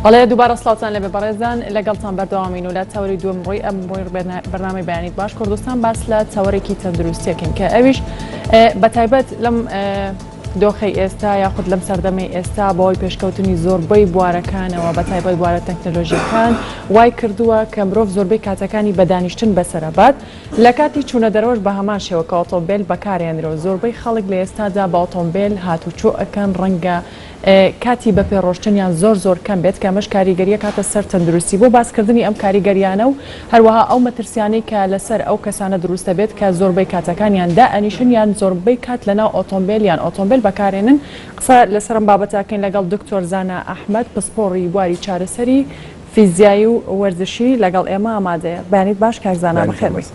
بەڵێ دووبارە سڵاوتان لەبێ بەڕێزان لەگەڵتان بەردەوامین و لە چاوەری دووەم ڕۆی ئەم بۆی بەرنامەی بەیانیت باش کوردستان باس لە چاوەڕێکی تەندروستیەکەین کە ئەویش بەتایبەت لەم دۆخەی ئێستا یاخود لەم سەردەمەی ئێستا بەوەی پێشکەوتنی زۆربەی بوارەکانەوە بەتایبەت بوارە تەکنۆلۆژیەکان وای کردووە کە مرۆڤ زۆربەی کاتەکانی بەدانیشتن بەسەرەبات لە کاتی چوونە دەرەوەش بە هەمان شێوە کە ئۆتۆمبیل بەکارهێنرەوە زۆربەی خەڵک لە ئێستادا بە ئۆتۆمبیل هاتوچۆ ئەکەن ڕەنگە کاتی بە پێڕۆشتنیان زۆر کەم بێت کە ئەمەش کاریگەریە کاتە سەر تەندروستی بۆ باسکردنی ئەم کاریگەریانە و هەروەها ئەو مەترسیانەی کە لەسەر ئەو کەسانە دروستە بێت کە زۆربەی کاتەکانیان دائەنیشن یان زۆربەی کات لەناو ئۆتۆمبیل یان ئۆتۆمبیل بەکارێنن قسە لەسەرم بابەتاکەین لەگەڵ دکتۆر زانا ئەحمەد پسپۆڕی بواری چارەسەری فیزیایی و وەرزشی لەگەڵ ئێمە ئامادەیە بەیانیت باش کاک زانا بەخێر بێت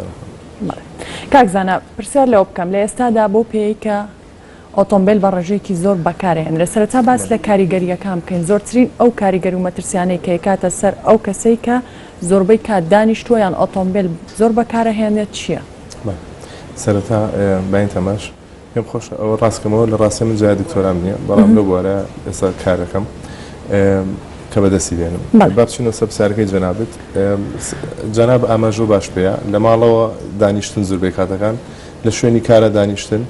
کاک زانا پرسیار لەوە بکەم لە ئێستادا بۆ پێی کە ئۆتۆمبیل بە ڕێژەیەکی زۆر بەکارهێنرێ سەرەتا باس لە کاریگەریەکان بکەین زۆرترین ئەو کاریگەری و مەترسیانەی کە کاتە سەر ئەو کەسەی کە زۆربەی کات دانیشتووە یان ئۆتۆمبیل زۆر بەکارەهێنێت چییە؟ سەرەتا باین تەماش پێم خۆش ئەوە ڕاستکەمەوە لە ڕاستی من جای دکتۆرام نییە بەڵام لەو بوارە ئێستا کارەکەم کە بەدەستی بێنم با بچینەوە سەر پرسیارەکەی جەنابەت جەناب ئاماژە باش پێەیە لە ماڵەوە دانیشتن زۆربەی کاتەکان لە شوێنی کارە دانیشتن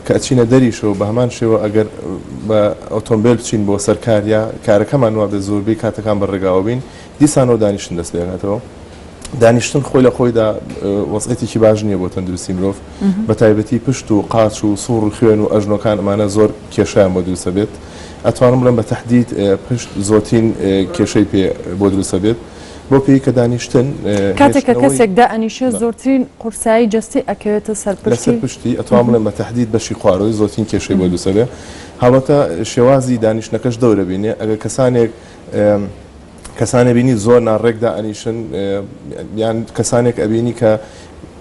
کە ئەچینە دەریشەوە بە هەمان شێوە ئەگەر بە ئۆتۆمبیل بچین بۆ سەرکاریا کارەکەمان وابێ زۆربەی کاتەکان بەڕێگاوە بین دیسانەوە دانیشتن دەست پێکاتەوە دانیشتن خۆی لە خۆیدا وەزعەتێکی باش نییە بۆ تەندروستی مرۆڤ بە تایبەتی پشت و قاچ و سوور و خوێن و ئەژنۆکان ئەمانە زۆر کێشیان بۆ دروستە بێت ئەتوانم بڵێم بە تەحدید پشت زۆرترین کێشەی پێ بۆ دروستە بێت بۆ پێی کە دانیشتن کاتێککە کەسێک دائەنیشە زۆرترین قورسایی جەستی ئەکەوێتە سەر پشتی ئەتوان بڵێم بە تەحدید بەشی خوارەوەی زۆرترین کێشەی بۆ دروستە بێت هەڵەتە شێوازی دانیشتنەکەش دەورە بینێ ئەگەر کەسانێک بینی زۆر ناڕێکدا ئەنیشن یان کەسانێک ئەبینی کە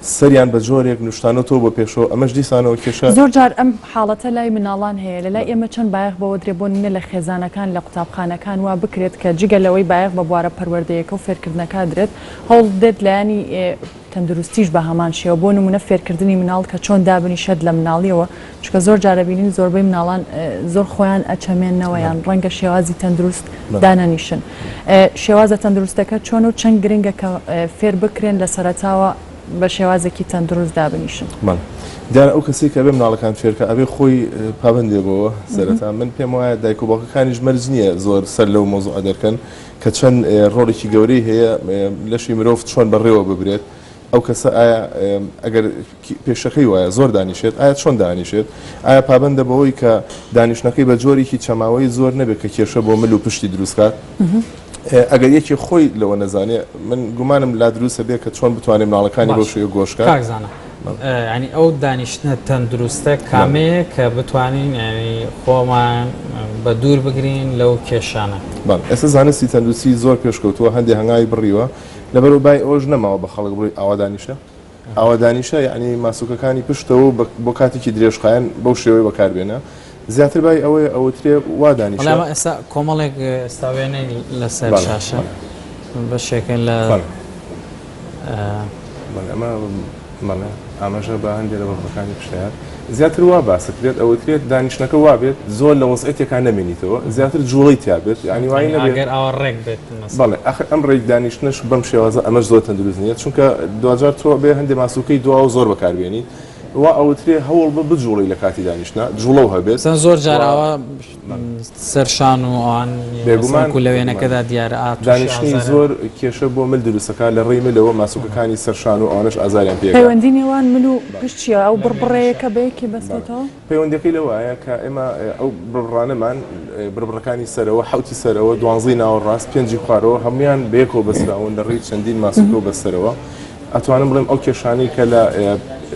سەریان بە جۆرێک نیشتانەوە بۆ پێشەوە ئەمەش دیسانەوە کێشە زۆر جار ئەم حاڵەتە لای مناڵان هەیە لە لای ئێمە چەند بایەخ بەوە درێبوونە لە خێزانەکان لە قوتابخانەکان وا بکرێت کە جگەلەوەی بایەخ بە بوارە پەروەردەیەکە و فێرکردنەکە درێت هەوڵ دێت لایانی تەندروستیش بە هەمان شێوە بۆ نمونە فێرکردنی مناڵ کە چۆن دابنیشێت لە مناڵیەوە چکە زۆر جارە بینین زۆربەی مناڵان زۆر خۆیان ئەچەمێنەوە یان ڕەنگە شێوازی تەندروست دانەنیشن شێوازە تەندروستەکە چۆن و چەند گرنگە کە فێر بکرێن لە سەرەتاوە بە شێوازێکی تەندروست دابنیشن دیارە ئەو کەسی کە بێ مناڵەکان فێرکە ئەبێ خۆی پابندێ بۆەوە سەرەتا من پێم وایە دایک و باوکەکانیش مەرج نییە زۆر سەر لەو مۆزوع دەرکەن کە چەند ڕۆڵێکی گەورەی هەیە لەشی مرۆڤ چۆن بەڕێوە ببرێت ئەو کەسە ئایا ئەگەر پێشەکەی وایە زۆر دانیشێت ئایا چۆن دانیشێت ئایا پابندە بەوەی کە دانیشتەکەی بە جۆرێکی چەماوەی زۆر نەبێت کە کێشە بۆ مل و پشتی دروستکات ئەگەر یەکی خۆی لەوە نەزانێت من گومانم لا دروستە بێت کە چۆن بتوانێت مناڵەکانی بۆ شوێ گۆشکات ینی ئەو دانیشتنە تەندروستە کامەیە کە بتوانین ینی خۆمان بە دوور بگرین لەو کێشانە ئێستا زانستی تەندروستی زۆر پێشکەوتووە هەندێک هەنگاوی بڕیوە لەبەرەوەی ئەوش نەماوە بە خەڵک بڕی ئاوا دانیشە ئاوا دانیشە یعنی ماسووکەکانی پشتەوە بۆ کاتێکی درێژخایەن بەو شێوەی بەکاربێنە زیاتر بای ئەوەیە ئەوترێ وا دانیشە ئێستا کۆمەڵێک ئێستاوێنەی لەسەر شاشە بەشێکن لە ئاماژە بە هەندێک لە بەڕەکانی پشتیار زیاتر وا باسەکرێت ئەوترێت دانیشتنەکە وابێت زۆر لە وەزعەتێکان نەمێنیتەوە زیاتر جوڵی تیابێت ینی وای نەبێت ئەوە ڕێک بێت بەڵێ ئەخر ئەم ڕێک دانیشتنش بەم شێوازە ئەمەش زۆر تەندروست نیە چونکە دوجار تۆ بێ هەندێک ماسووکەی دواوە زۆر بەکاربێنیت وا ئەوترێ هەوڵ بجوڵی لە کاتی دانیشتە جوڵە هەبێت زۆر جاراوە سەرشان و ئەوان بێگومان و لەوێنەکەدا دیارە دانیشتنی زۆر کێشە بۆ مل دروستەکە لە ڕێی ملەوە ماسووکەکانی سەرشان و ئەوانش ئازاریان پێ پەیوەندی نێوان مل و پشتیە ئەو بڕبڕەیەکە بەیەکی بەستێتەوە پەیوەندەکەی لەوایە کە ئێمە ئەو بڕڕانەمان بڕبڕەکانی سەرەوە حوتی سەرەوە دوانزەی ناوەڕاست پێنجی خوارەوە هەمویان بەیەکەوە بەسراون لە ڕێی چەندین ماسووکە بەسەرەوە ئەتوانم بڵێم ئەو کێشانەی کە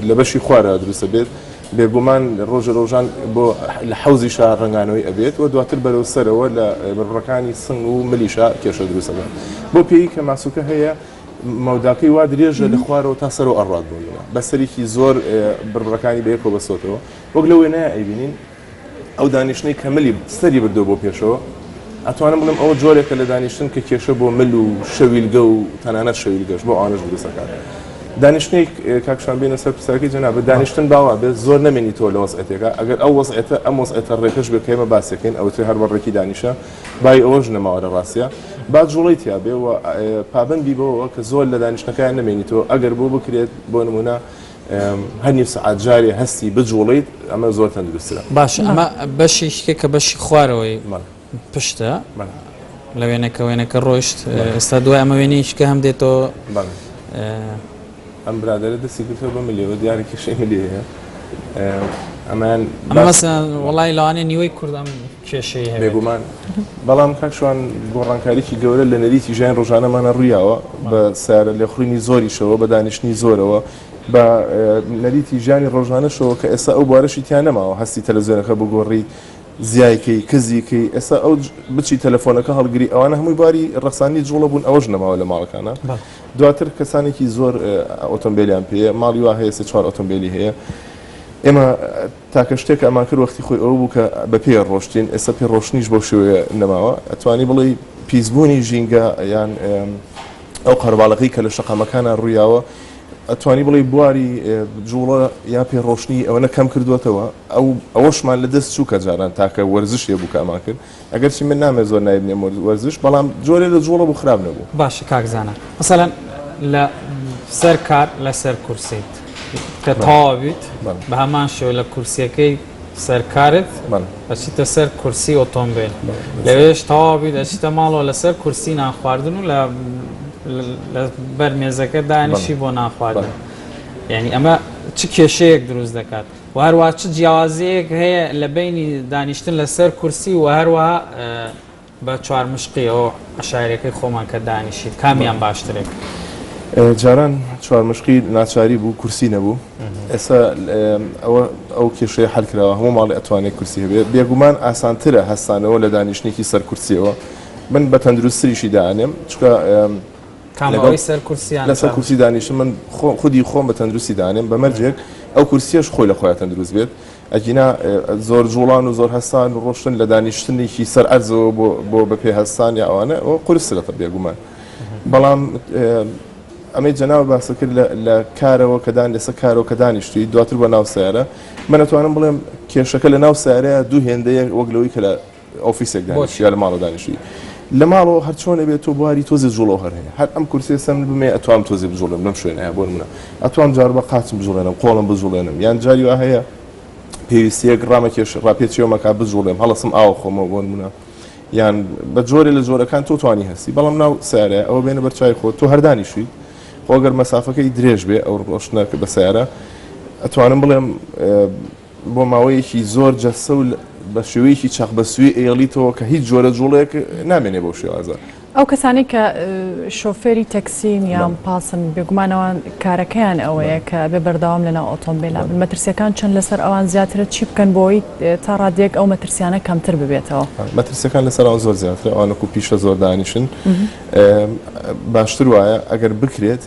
لە بەشی خوارە دروستە بێت بێگومان ڕۆژە ڕۆژان بۆ لە حەوزی شار ڕنگانەوەی ئەبێت و دواتر بەرەو سەرەوە لە بڕڕەکانی سنگ و ملیشا کێشە دروستە بێت بۆ پێی کە ماسووکە هەیە مەوداکەی وا درێژە لە خوارەوە تا سەرەوە ئەڕات بوونە بەسەرێکی زۆر بڕڕەکانی بەیەکەوە بەسۆتەوە وەک لەوێ نایە ئەیبینین ئەو دانیشتنەی کەمەلی سەری بردەوە بۆ پێشەوە ئەتوانم بڵێم ئەوە جۆرێکە لە دانیشتن کە کێشە بۆ مل و شەویلگە و تەنانەت شەویلگەش بۆ ئانش دروستەکات دانیشتنی کاکشان بینە سەر پرسیارەکەی جەنابە دانیشتن باوە بێت زۆر نامێنیتەوە لە وەزعەتێکە ئەگەر ئەو وەزعەتە ئەم وەزعەتە ڕێکەش بێت کە ئێمە باسەکەین ئەوەی هەر بەڕێکی دانیشە بای ئەوەش نەماوە لە ڕاستیە با جوڵی تیا بێ و پابندی بەوە کە زۆر لە دانیشتەکان نامێنیتەوە ئەگەر بۆ بکرێت بۆ نمونە هەر نیو سەعات جارێ هەستی بجوڵیت ئەمە زۆر تەندروسترە. باش ئەمە بەشی کە بەشی خوارەوەی پشتە لە وێنەکە ڕۆیشت ئێستا دوای ئەمە وێنەیەکە هەم دێتەوە ئەم برادرە دەستی کردەوە بە ملیەوە دیارێکی شەی ملی هەیە ئەمان مەسەن وڵی لەوانێ نیوەی کوردم کێشەی هەیە بێگومان بەڵام کاکشوان گۆڕانکاریی گەورە لە نەریتی ژیان ڕۆژانەمانە ڕوویاوە بە سارە لێخڕینی زۆریشەوە بە دانیشتنی زۆرەوە بە نەریتی ژیانی ڕۆژانەشەوە کە ئێستا ئەو بارەشی تیان نەماوە هەستی تەلەڤیزیۆنەکە بگۆڕی زیایکەی کزیکەی ئێستا ئەو بچی تەلەفۆنەکە هەڵگری ئەوانە هەمووی باری ڕەخسانی جوڵە بوون ئەوەش نەماوە لە ماڵەکانە دواتر کەسانێکی زۆر ئۆتۆمبیلیان پێەیە ماڵی وا هەیە سێ چوار ئۆتۆمبیلی هەیە ئێمە تاکە شتێک ئەماکرد وەختی خۆی ئەوە بوو کە بە پێ ڕۆشتین ئێستا پێ ڕۆشنیش بۆ شوێ نەماوە ئەتوانی بڵێ پیسبوونی ژینگە یان ئەو قەرباڵەکەی کە لە شەقامەکانە ڕوویاوە ئەتوانی بڵێ بواری جوڵە یا پێ ڕۆشنی ئەوەنە کەم کردوێتەوە ئەوەشمان لە دەست چووکە جاران تاکە وەرزش ێ بوو کە ئەمان کرد ئەگەر چی من نامێ زۆر نایبنێ وەرزش بەڵام جۆرێ لە جوڵە بوو خراپ نەبوو. باشە کاکزانە مەسەلەن لە سەر کار لەسەر کورسیت کە تاوابیت بە هەمان شێوە لە کورسیەکەی سەرکارت ئەچیتە سەر کورسی ئۆتۆمبیل لەوێش تاوابیت ئەچیتە ماڵەوە لەسەر کورسی نانخواردن و لە بەرمێزەکە دانیشی بۆ ناخواردن یعنی ئەمە چ کێشەیەک دروست دەکات و هەروە چ جیاوازەیەک هەیە لە بینی دانیشتن لەسەر کورسی و هەروەها بە چوار مشقی ئەو عشارەکەی خۆمان کە دانیشیت کامیان باشترێک جاران چوار مشقی ناچاری بوو کورسی نەبوو ئێستا ئەو کێشەیە حەلکراوە هەموو ماڵی ئەتوانێت کورسی هەبێ بێگومان ئاسانترە هەستانەوە لە دانیشتێکی سەر کورسیەوە من بە تەندروستریشی دانێم چکە لەسەر کورسی دانیشتن من خودی خۆم بە تەندروستی دانێم بە مەرجێک ئەو کورسیەش خۆی لە خۆیان تەندروست بێت ئەگینا زۆر جوڵان و زۆر هەستان و ڕۆشتن لە دانیشتنێکی سەر ئەرزەوە بۆ بەپێ هەستان یا ئەوانە ئەوە قورسرەتە بێگومان بەڵام ئەمەی جەناو باسە کرد لە کارەوە کەدان لەسەر کارەوە کە دانیشتی دواتر بە ناو سیارە من ئەتوانم بڵێم کێشەکە لە ناو سیارەیە دوو هێندەیە وەک لەوەی کە لە ئۆفیسێک دانیشتی یا لە ماڵەوە دانیشتی لە ماڵەوە هەر چۆنە بێت تۆ بواری تۆزی جوڵەوە هەر هەیە هەر ئەم کورسێ سەم بمێ ئەتوام تۆزی بجوڵێم لەم شوێنەیە بۆ منە ئەتوام جار بە قاچم بجوڵێنم قۆڵم بجوڵێنم یان جاری وا هەیە پێویستیەک ڕامەکێش ڕاپێچیەوەمەکە بجوڵێم هەڵەسم ئاو خۆمەوە بۆ منە یان بە جۆرێ لە جۆرەکان تۆ توانی هەستی بەڵام ناو سیارەیە ئەوە بێنە بەرچای خۆ تۆ هەر دانیشویت خۆگەر مەسافەکەی درێژ بێ ئەو ڕۆشتنەکە بە سیارە ئەتوانم بڵێم بۆ ماوەیەکی زۆر جەسە و بە شێوەیەکی چاق بە سوی ئێڵیتەوە کە هیچ جۆرە جوڵەیەک نامێنێ بۆ شێوازە ئەو کەسانی کە شۆفێری تەکسین یان پاسن بێگومانەوە کارەکەیان ئەوەیە کە بێ بەردەوام لەناو ئۆتۆمبیلە بن مەترسیەکان چەند لەسەر ئەوان زیاترە چی بکەن بۆی تا ڕادێک ئەو مەترسیانە کەمتر ببێتەوە مەترسیەکان لەسەر ئەوان زۆر زیاترە ئەوانەکو پیشە زۆر دانیشن باشتر وایە ئەگەر بکرێت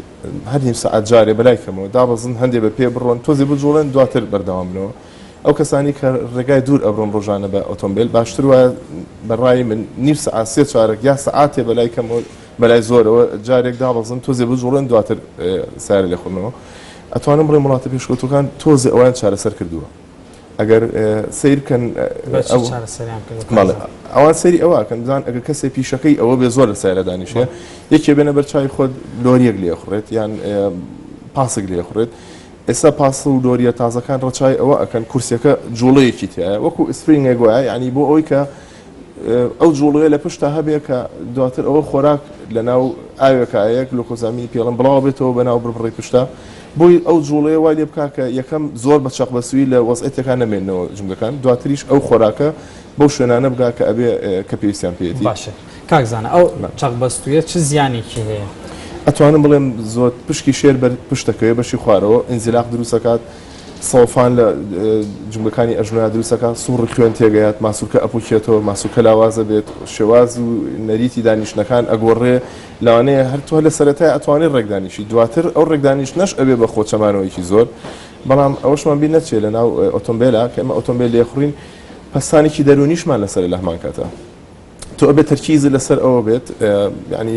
هەر نیم سەعات جارێ بەلایکەمەوە دابەزن هەندێک بە پێ بڕۆن تۆزی بجوڵێن دواتر بەردەوام بنەوە ئەو کەسانی کە ڕێگای دوور ئەبڕۆن ڕۆژانە بە ئۆتۆمبیل باشتر وایە بەڕای من نیم سەعات سێ چارەک یا سەعاتێ بەلایکەمەوە بەلای زۆرەوە جارێک دابەزن تۆزێ بجوڵێن دواتر سارە لێخۆنەوە ئەتوانم بڵێ وڵاتە پێشکەوتەکان تۆزێ ئەویان چارەسەر کردووە ئەگەر سیرکەن ئەوان سەری ئەوەکەن بزان ئەگەر کەسێ پیشەکەی ئەوە بێ زۆر لە سایرە دانیشێ یەکێ بێنە بەرچای خۆت لۆریەک لێخڕێت یان پاسێک لێخڕێت ئێستا پاس و دۆریە تازەکان ڕەچای ئەوە ئەکەن کورسەکە جوڵەیەکی تایە وەکو ئسپرینگێک وایە ینی بۆ ئەوی کە ئەو جوڵەیە لە پشتا هەبێ کە دواتر ئەوە خۆراک لە ناو ئاوێکایەک لۆکۆزامی پێڵم بڵاو بێتەوە بە ناو بڕڕێ پشتا بۆی ئەو جوڵەیە وای لێ بکا کە یەکەم زۆر بە چاق بەسووی لە وەزعەتێکان نەمێنەوە جملەکان دواتریش ئەو خۆراکە بەو شوێنانە بگا کە ئەبێ کە پێویستیان پێێتی باشە کاکزانە ئەو چاق بەستویە چ زیانێکی هەیە ئەتوانم بڵێم زۆر پشکی شێر بەر پشتەکەوێ بەشی خوارەوە ئینزیلاق دروستەکات سەوفان لە جملەکانی ئەژنۆیا دروستەکە سوڕ خوێن تێگەیات ماسوولکە ئەپوکێتەوە ماسوولکە لاوازە بێت شێواز و نەریتی دانیشتەکان ئەگۆڕێ لەوانەیە هەرتووە لە سەرەتای ئەتوانێت ڕێکدانیشی دواتر ئەو ڕێکدانیشتنەش ئەبێ بە خۆچەمانەوەیکی زۆر بەڵام ئەوەشمان بیر نەچێت لە ناو ئۆتۆمبیلە کە ئێمە ئۆتۆمبیل لێخڕین پەستانێکی دەرونیشمان لەسەر لە هەمان کاتە تۆ ئەبێت تەرکیزی لەسەر ئەوە بێت ینی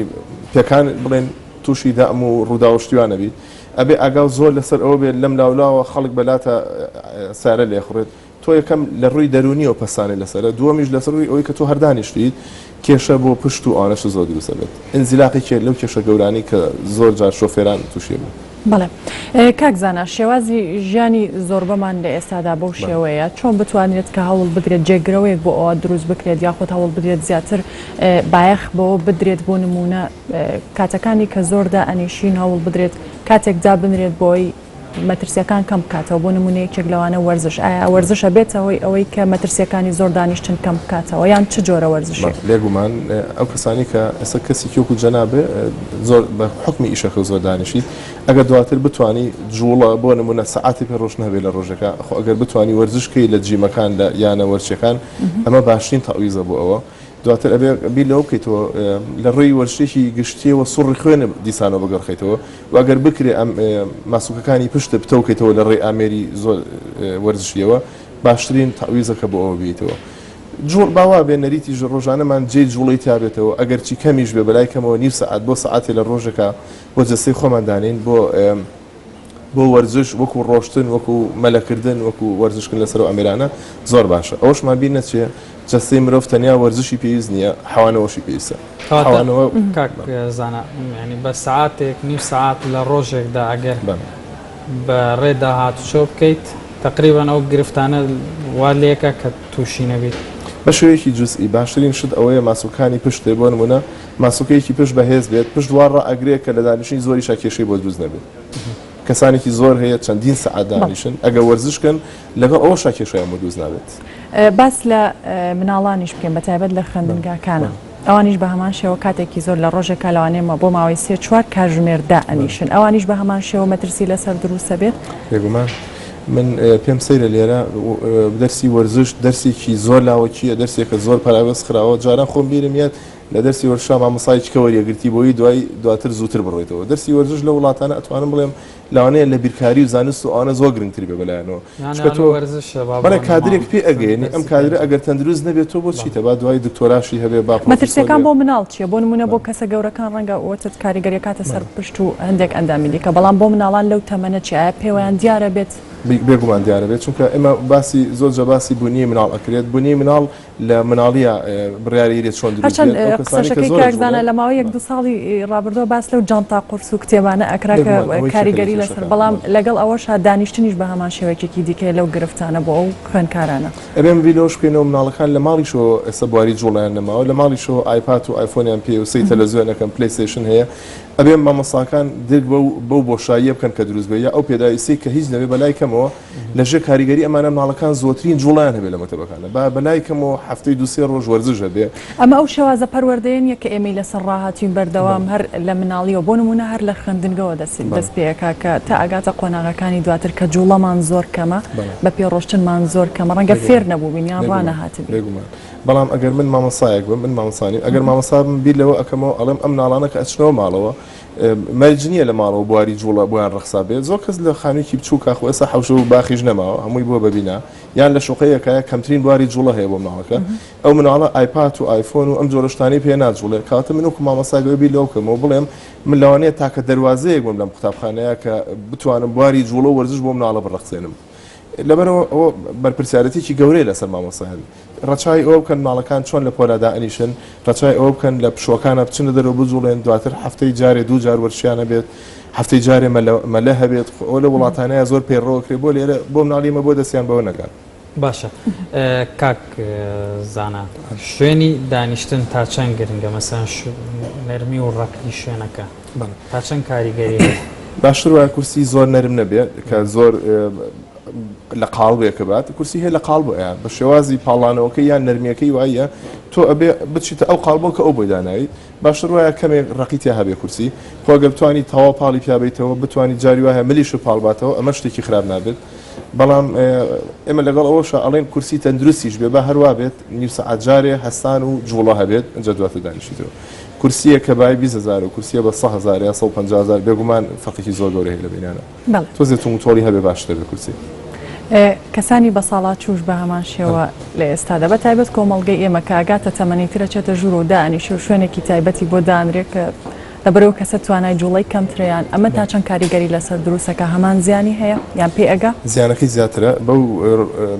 پێکان بڵێن تووشی دام و ڕووداوەشتیوانە بیت ئەبێ ئاگاو زۆر لەسەر ئەوە بێت لەم لاولاوە خەڵک بەلاتە سارە لێخڕێت تۆ یەکەم لە ڕووی دەرونیەوە پەسانێ لەسەرە دووەمیش لەسەر ڕووی ئەوەی کە تۆ هەردانیشتیت کێشە بۆ پشت و ئانەش زۆر دروستە بێت ئەنزیلاقی کێ لەو کێشە گەورانی کە زۆر جار شۆفێران تووشێ بوو. بەڵێ کاک زانا شێوازی ژیانی زۆر بەمان لە ئێستادا بەو شێوەیە چۆن بتوانێت کە هەوڵ بدرێت جێگرەوەیەک بۆ ئەوە دروست بکرێت یاخۆت هەوڵ بدرێت زیاتر بایەخ بەوە بدرێت بۆ نمونە کاتەکانی کە زۆردا ئەنیشین هەوڵ بدرێت کاتێکدا بنرێت بۆی مەترسیەکان کەم بکاتەوە بۆ نمونەیەکێک لەوانە وەرزش ئایا وەرزشە بێتەوەی ئەوەی کە مەترسیەکانی زۆر دانیشتن کەم بکاتەوە یان چ جۆرە وەرزشی لێگومان ئەو کەسانی کە ئێستا کەسی کێوک و جەنابێ زۆر بە حکمی ئیشەکە زۆر دانیشیت ئەگەر دواتر بتانی جوڵە بۆ نمونە سەعاتی پێ ڕۆژ نەبێت لە ڕۆژەکە خۆ ئەگەر بتانی وەرزشکەی لە جیمەکان لە یانە وەرچەکان ئەمە باشترین تەعویزە بۆ ئەوە دواتر ئەبێ بیر لەوە بکەیتەوە لە ڕێی وەرشتێکی گشتیەوە سوڕی خوێنە دیسانەوە بگەڕخیتەوە و ئەگەر بکرێ ئەم ماسوولەکانی پشتە بتەوکەیتەوە لە ڕێی ئامێری زۆر وەرزشیەوە باشترین تەعویزەکە بۆ ئەوە بێتەوە جوڵ باوا بێ نەریتی ڕۆژانەمان جێ جوڵی تابێتەوە ئەگەر چی کەمیش بێ بەلای کەمەوە نیم سەعات بۆ سەعاتی لە ڕۆژەکە بۆ جەستەی خۆمان دانین بۆ وەرزش وەکو ڕۆشتن وەکو مەلەکردن وەکو وەرزشکن لەسەر ئەمێرانە زۆر باشە ئەوشمان بیر نەچێ جەستەی مرۆڤ تەنیا وەرزشی پێویست نییە حەوانەوەشی پێویستە کاک زانە ینی بە سەعاتێک نیم سەعات لە ڕۆژێکدا ئەگەر بە ڕێدا هاتوچۆ بکەیت تقریبان ئەو گرفتانە وا لێکە کە تووشی نەبێت بە شوەیەکی جوزئی باشترین شت ئەوەیە ماسوولەکانی پشتێ بۆ نمونە ماسوولەکەیەکی پشت بەهێز بێت پشت دووارڕ ئەگرێت کە لە دانیشتنی زۆری شاکێشەی بۆ دروست نەبێت کەسانێکی زۆر هەیە چەندین سەعات دانیشن ئەگە وەرزشکن لەگەڵ ئەوە شاکێشەیان بۆ دروست نابێت باس لە مناڵانیش بکەین بەتایبەت لە خوێندنگاکانە ئەوانیش بە هەمان شێوە کاتێکی زۆر لە ڕۆژێکە لەوانێمە بۆ ماوەی 3-4 کاتژمێردا ئەنیشن ئەوانیش بە هەمان شێوە مەترسی لەسەر دروستە بێت بێگومان من پێم سەیرە لێرە دەرسی وەرزش دەرسێکی زۆر لاوەکیە دەرسێکە زۆر پاراوەست خراوە جاران خۆم بیرم یاد لە دەرسی وەرشا مامۆستایەکی وەریەگرتی بۆی دواتر زووتر بڕێتەوە دەرسی وەرزش لە وڵاتانە ئەتوانم بڵێم لەوانەیە لە بیرکاری و زانست و ئەوانە زۆر گرنگتری بێ بەلایەنەوە بەڵێ کادرێک پێ ئەگەێنی ئەم کادرە ئەگەر تەندروست نەبێت تۆ بۆ چیتە با دوای دکتۆراشی هەبێ با مەترسیەکان بۆ مناڵ چیە بۆ نمونە بۆ کەسە گەورەکان ڕەنگە ئەوەتت کاریگەریەکاتە سەر پشت و هەندێک ئەندامی دیکە بەڵام بۆ مناڵان لەو تەمەنە چی ئایا پێوەیان دیارە بێت بێگومان دیارە بێت چونکە ئێمە باسی زۆر جە باسی بوونی مناڵ ئەکرێت بوونی مناڵ لە مناڵیە بڕیاریێت چۆن قسەشەکەی کاکزانە لە ماوەی 1-2 ساڵی ڕابردۆ باس لەو جانتا قورس و کتێبانە ئەکراکە کاریگەری لەسەر بەڵام لەگەڵ ئەوەشا دانیشتنیش بە هەمان شێوەیەکی دیکە لەو گرفتانە بۆ ئەو خوێندکارانە ئەبێم بیلۆش بکەینەوە مناڵەکان لە ماڵیشەوە ئێستا بواری جوڵیان نەماوە لە ماڵیشەوە ئایپات و ئایفۆنیان پێ و سەی تەلەڤیزیۆنەکەم پلەیستێشن هەیە ئەبێم مامۆستاکان دێک بەو بۆشاییە بکەن کە دروست بێ یا ئەو پێداویستی کە هیچ نەبێ بەلای کەمەوە لەژێ کاریگەری ئەمانە مناڵەکان زۆترین جوڵیان هەبێت لە مەکتەبەکانە بەلای کەمەوە هەفتەی 2-3 ڕۆژ وەرزش هەبێ ئەمە ئەو شێوازە پەروەردەیەنیە کە ئێمەی لەسەر ڕاهاتوین بەردەوام هەر لە مناڵیەوە بۆ نمونە هەر لە خوێندنگەوە دەست پێەکە کە تا ئاگاتە قۆناغەکانی دواتر کە جوڵەمان زۆر کەمە بە پێڕۆشتنمان زۆر کەمە ڕەنگە فێر نەبوو یان ڕانەهاتبێ بەڵام ئەگەر من مامۆسایەک بم من مامۆسانی ئەگەر مامۆسا بم بیر لەوە ئەەکەمەوە ئەڵێم ئەم ناڵانە کە ئەچنەوە ماڵەوە مەرجنیە لە ماڵەوە بواری جوڵە بۆیان ڕخسا بێت زۆر کەس لە خانوویکی بچوو کاخ ئێستا حەوشە و باخیش نەماوە هەمووی بۆ ببینە یان لە شوقەیەکە کەمترین بواری جوڵە هەیە بۆ مناڵەکە ئەو مناڵە ئایپات و ئایفۆن و ئەم جۆرەشتانی پێ ناجوڵێ کاتە من وەکو مامۆستاگەوە بیر لەوە بکەمەوە بڵێم من لەوانەیە تاکە دەواازەیەک بم لەم قوتابخانەیە کە بتوانم بواری جوڵە و وەرزش بۆ مناڵە بڕەخسێنم لەبەرەوە ئەوە بەرپرسیارەتێکی گەورەی لەسەر مامۆستایە ڕەچای ئەوە بکەن مناڵەکان چۆن لە پۆلادا ئەنیشن ڕەچای ئەوە بکەن لە پشوەکانە بچنە دەرەوە بجوڵێن دواتر هەفتەی جارێ 2 جار وەرشیانە بێت هەفتەی جارێ مەلە هەبێت ئەو لە وڵاتانەیە زۆر پێڕەوەکرێ بۆ لێرە بۆ مناڵیمە بۆ دەستیان بەوە نەکات باشە کاک زانا شوێنی دانیشتن تا چەند گرنگە مەسەن نەرمی و ڕەقی شوێنەکە تا چەند کاریگەری باشتر وایە کورسی زۆر نەرم نەبێت کە زۆر لە قاڵبێکە بات کورسی هەیە لە قاڵ بۆ یان بە شێوازی پاڵانەوەکە یان نەرمیەکەی وایە تۆ ئەبێ بچیتە ئەو قاڵبۆ کە ئەو بۆی داناویت باشتر وایە کەمێک ڕقیتیا هەبێ کورسی خۆگە بتوانانی تەواو پاڵی پیابیتەوە بتوانانی جاری وایە ملیش و پاڵباتەوە ئەمە شتێکی خراپ نابێت بەڵام ئێمە لەگەڵ ئەوەشە ئەڵێن کورسی تەندروستیش بێ بە هەروە بێت نیم سەعات جارێ هەستان و جوڵە هەبێت ئەنجە دواتر دانیشیتەوە کورسیە کە بای 20,000 و کورسیە بە 100,000 یا 150,000 بێگومان فەرقێکی زۆر گەورەی هەیە لە بینانە تۆزێت موتۆری هەبێ باشتر بە کورسی کەسانی بە ساڵات چوش بە هەمان شێوە لە ئێستادا بە تایبەت کۆمەڵگەی ئێمە کە ئاگاتە تەمەنیترە چێتە ژوور و دانیش و شوێنێکی تایبەتی بۆ دانرێت کە لەبەرەوە کەسە توانای جوڵەی کەمتریان ئەمە تا چەند کاریگەری لەسەر دروستەکە هەمان زیانی هەیە یان پێ ئەگا زیانەکەی زیاترە بەو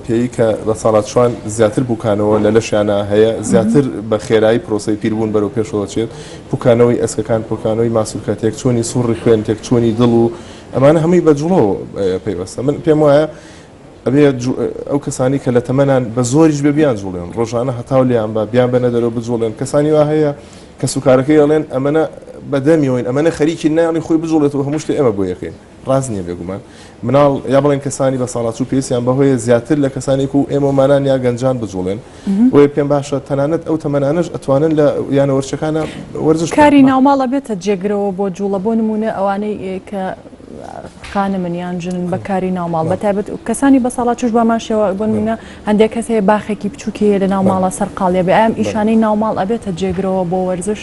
پێی کە لە ساڵات شوان زیاتر بووکانەوە لە لەشیانە هەیە زیاتر بە خێرایی پرۆسی پیربوون بەرەو پێشەوەچێت بووکانەوەی ئەسکەکان بووکانەوەی ماسوولکە تێک چۆنی سوڕی خوێن تێک چۆنی دڵ و ئەمانە هەمووی بە جوڵەوە پێیوەستە من پێم وایە ئەبێ ئەو کەسانی کە لە تەمەنان بە زۆریش بێ بیان جوڵێن ڕۆژانە هەتاو لیان بە بیان بەنە دەرەوە بجوڵێن کەسانی وا هەیە کە سوکارەکەی ئەڵێن ئەمەە بەدەمیەوەین ئەمەە خەریکی نایڵی خۆی بجوڵێتەوە هەموو شتێ ئێمە بۆ یەکەین ڕاز نییە بێگومان مناڵ یا بڵێن کەسانی بە ساڵات و پێسیان بەهۆیە زیاتر لە کەسانێک و ئێمەمانان یا گەنجان بجوڵێن وێ پێم باشە تەنانەت ئەو تەمەنانش ئەتوانن لە یانەوەرچەکانە وەرزش کاری ناوماڵە بێتە جێگرەوە بۆ جوڵە بۆ نمونە ئەوانەی کە خانە منیان ژنن بەکاری ناوماڵ بەتایبەت کەسانی بە ساڵات چش باماشەوە بۆ نمونە هەندێک کەس هەیە باخێکی بچووکی لە ناوماڵە سەر قاڵێ بێ ئەم ئیشانەی ناوماڵ ئەبێتە جێگرەوە بۆ وەرزش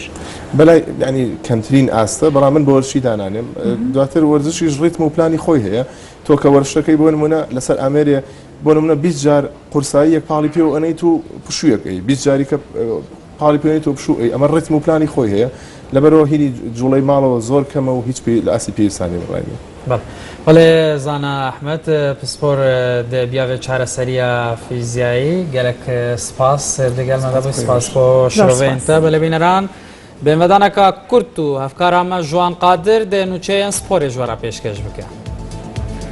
بەلای ینی کەمترین ئاستە بەڵام من بۆ وەرشی دانانێم دواتر وەرزشیش ڕیتم و پلانی خۆی هەیە تۆ کە وەرشەکەی بۆ نمونە لەسەر ئامێرێ بۆ نمونە 20 جار قورسایی یەک پاڵی پێ و ئەنەیت و پشوویەکەی 20 جاری کە پاڵی پێێت و پشووی ئەمە ڕیتم و پلانی خۆی هەیە لەبەرەوە هیری جوڵەی ماڵەوە زۆر کەمە و هیچ لە ئاسی پێویستانی بڕانی بەڵێ زانە ئەحمەد پسپۆر بیاوێ چارەسەریە فیزیایی گەلک سپاس دەگەڵمەدا بۆ سپاس بۆ شڕۆڤێنتە بە لە بینەران بێمەدانەکە کورت و هەفکارامە ژوان قادر دێنوچەیەن سپۆری ژوەرە پێشکەش بکە